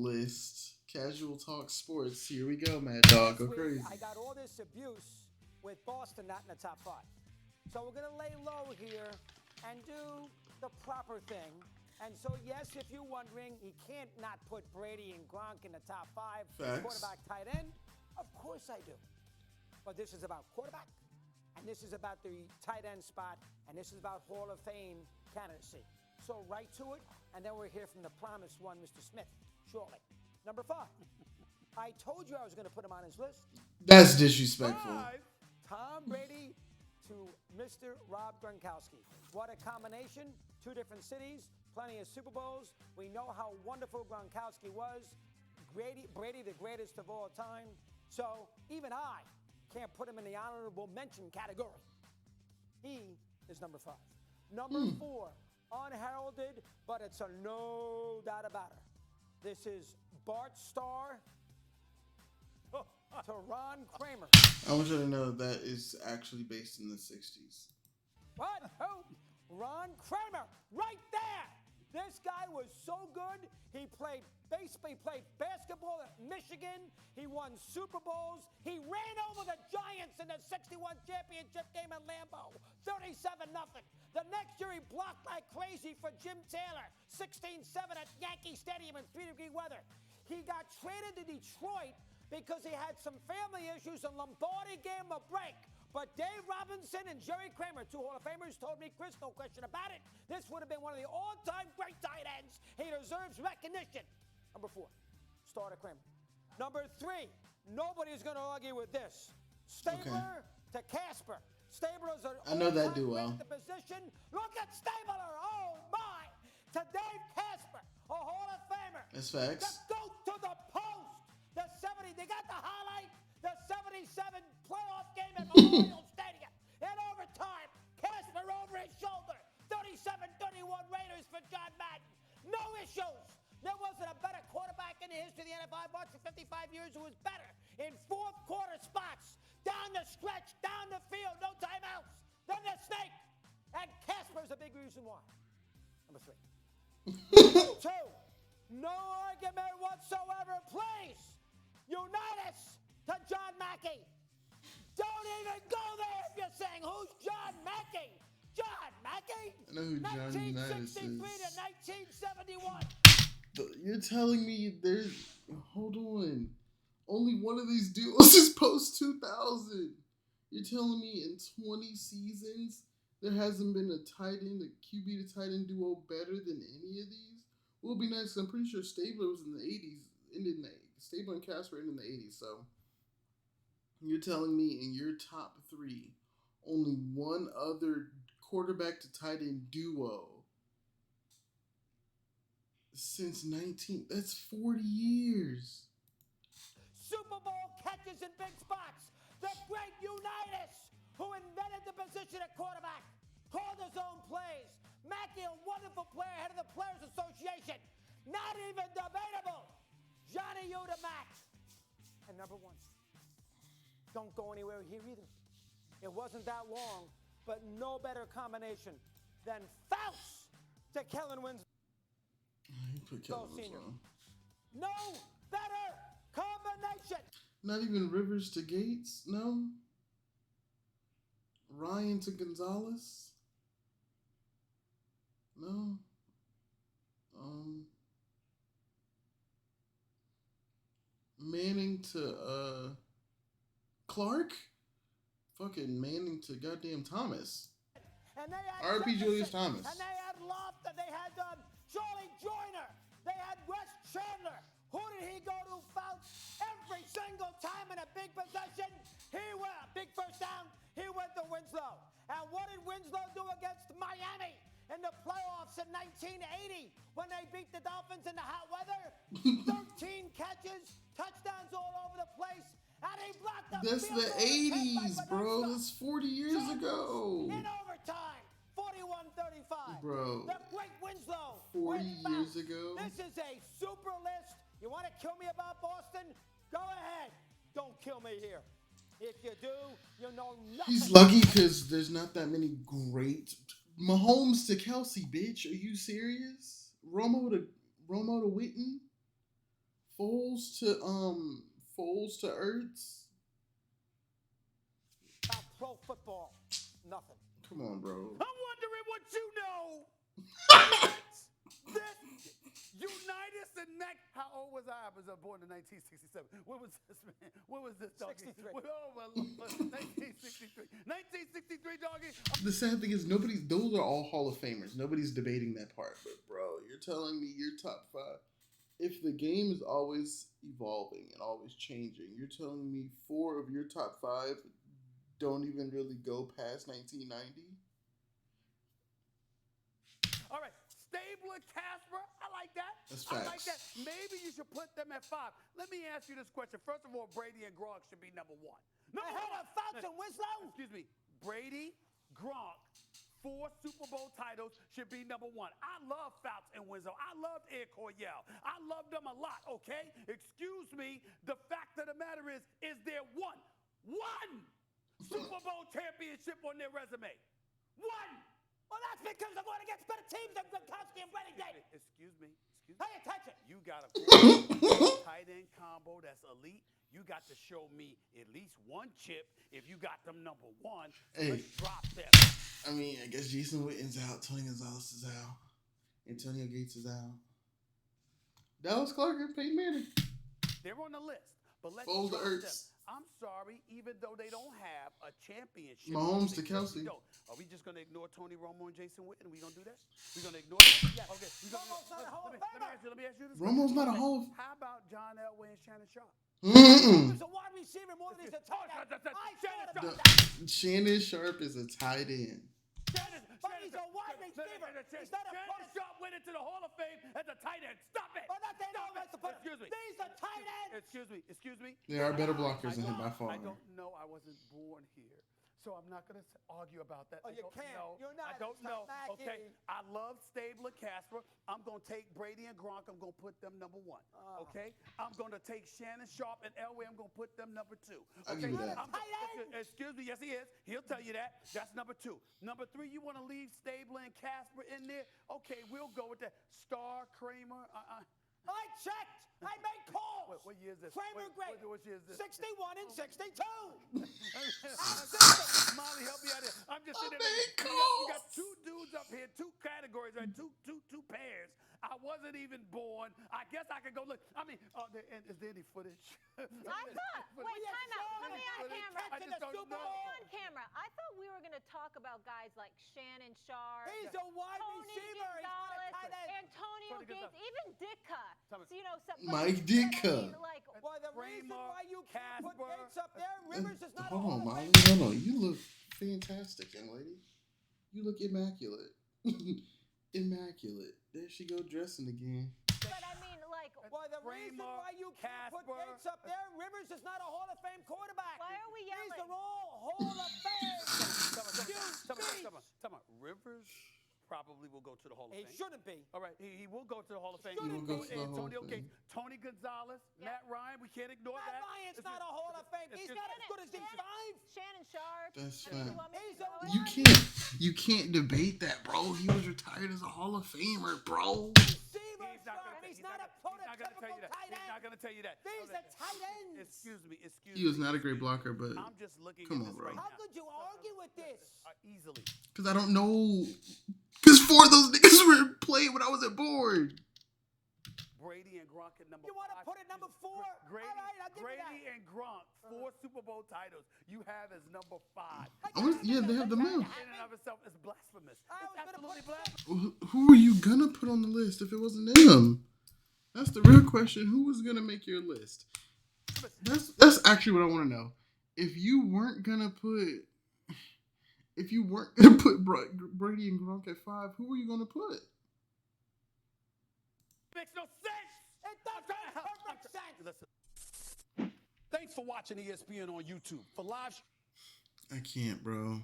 list. Casual Talk Sports. Here we go, Mad Dog. Go crazy. I got all this abuse with Boston not in the top 5. So we're going to lay low here and do the proper thing. And so, yes, if you're wondering, he can't not put Brady and Gronk in the top 5. Facts. Quarterback, tight end. Of course I do. But this is about quarterback, and this is about the tight end spot, and this is about Hall of Fame candidacy. So right to it, and then we'll hear from the promised one, Mr. Smith, shortly. Number 5. I told you I was going to put him on his list. That's disrespectful. 5, Tom Brady to Mr. Rob Gronkowski. What a combination. 2 different cities, plenty of Super Bowls. We know how wonderful Gronkowski was. Brady, the greatest of all time. So even I can't put him in the honorable mention category. He is number 5. Number 4, unheralded, but it's a no doubt about it. This is Bart Starr to Ron Kramer. I want you to know that is actually based in the 60s. What? Who? Ron Kramer, right there. This guy was so good. He played basketball at Michigan. He won Super Bowls. He ran over the Giants in the 61 championship game at Lambeau, 37-0. The next year he blocked like crazy for Jim Taylor, 16-7 at Yankee Stadium in 3-degree weather. He got traded to Detroit because he had some family issues and Lombardi gave him a break. But Dave Robinson and Jerry Kramer, 2 Hall of Famers, told me, Chris, no question about it, this would have been one of the all-time great tight ends. He deserves recognition. Number 4, starter Kramer. Number 3, nobody's going to argue with this. Stabler to Casper. Stabler's an I know that all-time duo. great at the position. Look at Stabler, oh my! To Dave Casper, a Hall of Famer. That's facts. The goat to the post. The 70, they got the highlight. The 77 playoff game at Memorial Stadium. In overtime, Casper over his shoulder. 37-31 Raiders for John Madden. No issues. There wasn't a better quarterback in the history of the NFL. I've watched for 55 years who was better in fourth quarter spots. Down the stretch, down the field, no timeouts. Then the snake. And Casper's a big reason why. Number 3. 2. No argument whatsoever, please. Unite us to John Mackey. Don't even go there if you're saying, who's John Mackey? John Mackey? I know who John Unitas 1963 is. to 1971. You're telling me there's... Hold on. Only one of these duos is post-2000. You're telling me in 20 seasons there hasn't been a tight end, a QB to tight end duo better than any of these? Well, it'll be nice. I'm pretty sure Stabler was in the 80s. Stabler and Casper ended in the 80s, so... You're telling me in your top 3, only one other quarterback to tight end duo since that's 40 years. Super Bowl catches in big spots. The great Unitas, who invented the position at quarterback, called his own plays. Mackey, a wonderful player, head of the Players Association. Not even debatable. Johnny Unitas. And number 1. Don't go anywhere here either. It wasn't that long, but no better combination than Faust to Kellen Winslow. You put Kellen Senior. Winslow. No better combination. Not even Rivers to Gates? No? Ryan to Gonzalez? No? Manning to, Clark? Fucking Manning to goddamn Thomas. And they had R.P. Julius Jefferson, Thomas. And they had Lofton. They had Charlie Joyner. They had Wes Chandler. Who did he go to? Fouts every single time in a big possession. He went big first down. He went to Winslow. And what did Winslow do against Miami in the playoffs in 1980 when they beat the Dolphins in the hot weather? 13 catches, touchdowns all over the place. And he blocked the That's field the goal 80s, bro. That's 40 years ago. in overtime, 41-35. Bro. The great Winslow. 40 went years back. ago? This is a super list. You want to kill me about Boston? Go ahead. Don't kill me here. If you do, you know nothing. He's lucky because there's not that many great... Mahomes to Kelsey, bitch. Are you serious? Romo to Witten? Foles to Ertz. About pro football, nothing. Come on, bro. I'm wondering what you know. This Unitas and Neck. How old was I? I was born in 1967. What was this, man? What was this, doggy? 63. Oh, my Lord. 1963. 1963, doggy. The sad thing is those are all Hall of Famers. Nobody's debating that part. But bro, you're telling me your top 5. If the game is always evolving and always changing, you're telling me 4 of your top 5 don't even really go past 1990? All right, Stabler, Casper, I like that. That's I like facts. that. Maybe you should put them at 5. Let me ask you this question. First of all, Brady and Gronk should be number 1. Hey, hold on, Fouts and Winslow. Excuse me. Brady, Gronk, 4 Super Bowl titles should be number 1. I love Fouts and Winslow. I loved Ed Coryell. I love them a lot, okay? Excuse me. The fact of the matter is there one Super Bowl championship on their resume? One. Well, that's because they're going against better teams than Gronkowski and Brady did. Excuse me. Pay attention. You got a tight end combo that's elite. You got to show me at least 1 chip. If you got them number 1, Hey. let's drop them. I mean, I guess Jason Witten's out. Tony Gonzalez is out. Antonio Gates is out. Dallas Clark and Peyton Manning. They're on the list. But let's Foles to drop them. Ertz. I'm sorry, even though they don't have a championship. Mahomes to they Kelsey. don't. Are we just going to ignore Tony Romo and Jason Witten? We going to do that? We going to ignore that? Yes. Okay. Romo's not a Hall of Famer. Let me ask you this. Romo's not a Okay, Hall of- How about John Elway and Shannon Sharp? He's a wide receiver more than he's a tight end. I thought about that. Shannon Sharp is a tight end. But he's a wide receiver. He's not a Shannon post. Sharp went into the Hall of Fame as a tight end. Stop it. Well, that they don't like to put. Excuse me. These are tight ends. Excuse me. There are better blockers than him by far. I don't know. I wasn't born here. So I'm not going to argue about that. Oh, I you don't can't. know. You're not. I don't It's not know. Mackie. Okay. I love Stabler, Casper. I'm going to take Brady and Gronk. I'm going to put them number 1. Okay. I'm going to take Shannon Sharp and Elway. I'm going to put them number 2. I'll Okay. give you that. Excuse me. Yes, he is. He'll tell you that. That's number 2. Number 3, you want to leave Stabler and Casper in there? Okay, we'll go with that. Star, Kramer. I checked. I made calls. What year is this? Kramer great. What year is this? 61 and 62. Molly, help me out here. I'm just sitting made there. You calls. got 2 dudes up here, 2 categories, right? Two pairs. I wasn't even born. I guess I could go look. I mean, is there any footage? I thought. Wait, time out. Put me on camera. I just don't know. On camera. I thought we were going to talk about guys like Shannon Sharp. He's a wide Tony receiver. He's not a tight end. Antonio Tony Gates, Gonzalez. even Ditka. Tell me. So, you know, Mike but, you know what I Ditka. mean? Like, Well, the reason Kramer, why you can't put Casper. Gates up there, Rivers is not a Hold on, Hall of Molly. Famer. Hold on. You look fantastic, young lady. You look immaculate. Immaculate. There she go dressing again. but I mean, like, Well, the reason Kramer, why you can't put Casper. Gates up there, Rivers is not a Hall of Fame quarterback. why are we These yelling? are all Hall of Fame. Tell me. Rivers probably will go to the Hall of He Fame. shouldn't be. All right, he will go to the Hall of Fame. He will go to the Hall of Antonio Fame. Gates, Tony Gonzalez, Yeah. Matt Ryan. We can't ignore Matt that. Ryan's not a Hall of Fame. He's not as good as these 5. Shannon Sharp. That's I mean, fine. you want me to He's go a ahead? You can't debate that, bro. He was retired as a Hall of Famer, bro. Receiver, He's not sir, gonna, he's not a prototypical tight He's not end. going to tell you that. These are tight ends. Excuse me. He was not a great blocker, but I'm just looking come at on, this bro. right How now. could you argue with this? Easily. because I don't know. Because 4 of those niggas were playing when I wasn't born. Brady and Gronk at number 5. You want to put it number 4? Grady, All right, I'll give you Grady that. and Gronk, 4 Super Bowl titles. You have as number 5. Yeah, they have the mouth. In and of itself, it's blasphemous. I It's was gonna absolutely put- blasphemous. Who are you gonna put on the list if it wasn't them? That's the real question. Who was gonna make your list? That's actually what I want to know. If you weren't gonna put Brady and Gronk at 5, who were you gonna put? Makes no sense. It does make perfect sense. Listen. Thanks for watching ESPN on YouTube. For live I can't, bro.